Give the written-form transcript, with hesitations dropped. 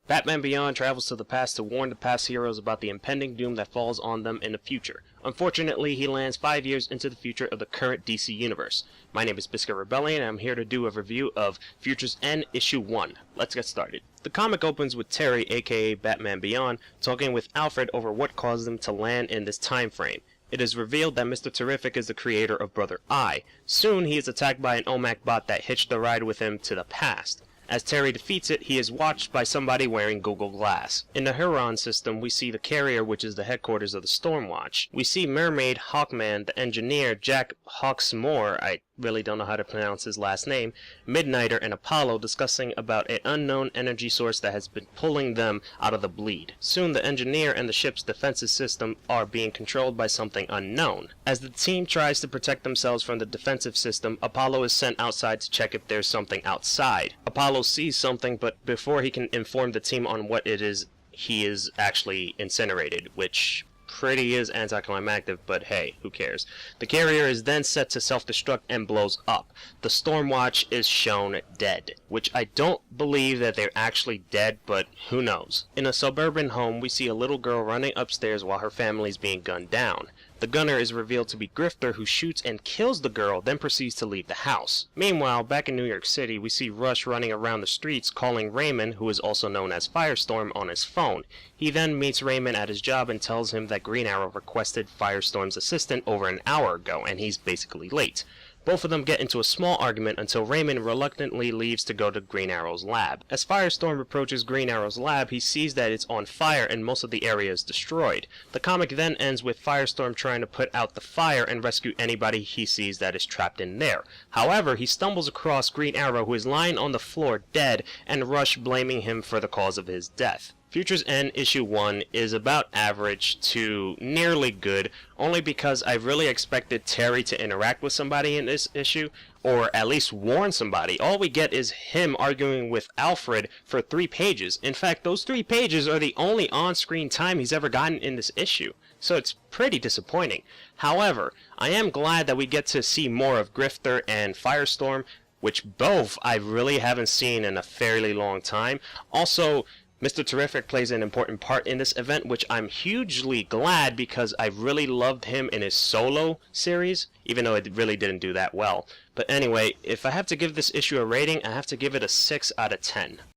Batman Beyond travels to the past to warn the past heroes about the impending doom that falls on them in the future. Unfortunately, he lands 5 years into the future of the current DC universe. My name is Bizkit Rebellion, and I'm here to do a review of Future's End Issue 1. Let's get started. The comic opens with Terry, aka Batman Beyond, talking with Alfred over what caused him to land in this time frame. It is revealed that Mr. Terrific is the creator of Brother Eye. Soon, he is attacked by an OMAC bot that hitched a ride with him to the past. As Terry defeats it, he is watched by somebody wearing Google Glass. In the Huron system, we see the carrier, which is the headquarters of the Stormwatch. We see Mermaid, Hawkman, the engineer, Jack Hawksmoor, I really don't know how to pronounce his last name, Midnighter, and Apollo discussing about an unknown energy source that has been pulling them out of the bleed. Soon, the engineer and the ship's defensive system are being controlled by something unknown. As the team tries to protect themselves from the defensive system, Apollo is sent outside to check if there's something outside. Apollo sees something, but before he can inform the team on what it is, he is actually incinerated, which pretty is anticlimactic, but hey, who cares. The carrier is then set to self-destruct and blows up. The Stormwatch is shown dead, which I don't believe that they're actually dead, but who knows. In a suburban home, we see a little girl running upstairs while her family is being gunned down. The gunner is revealed to be Grifter, who shoots and kills the girl, then proceeds to leave the house. Meanwhile, back in New York City, we see Rush running around the streets calling Raymond, who is also known as Firestorm, on his phone. He then meets Raymond at his job and tells him that Green Arrow requested Firestorm's assistant over an hour ago, and he's basically late. Both of them get into a small argument until Raymond reluctantly leaves to go to Green Arrow's lab. As Firestorm approaches Green Arrow's lab, he sees that it's on fire and most of the area is destroyed. The comic then ends with Firestorm trying to put out the fire and rescue anybody he sees that is trapped in there. However, he stumbles across Green Arrow, who is lying on the floor dead, and Rush blaming him for the cause of his death. Future's End Issue 1 is about average to nearly good, only because I really expected Terry to interact with somebody in this issue, or at least warn somebody. All we get is him arguing with Alfred for 3 pages. In fact, those 3 pages are the only on-screen time he's ever gotten in this issue, so it's pretty disappointing. However, I am glad that we get to see more of Grifter and Firestorm, which both I really haven't seen in a fairly long time. Also, Mr. Terrific plays an important part in this event, which I'm hugely glad because I really loved him in his solo series, even though it really didn't do that well. But anyway, if I have to give this issue a rating, I have to give it a 6 out of 10.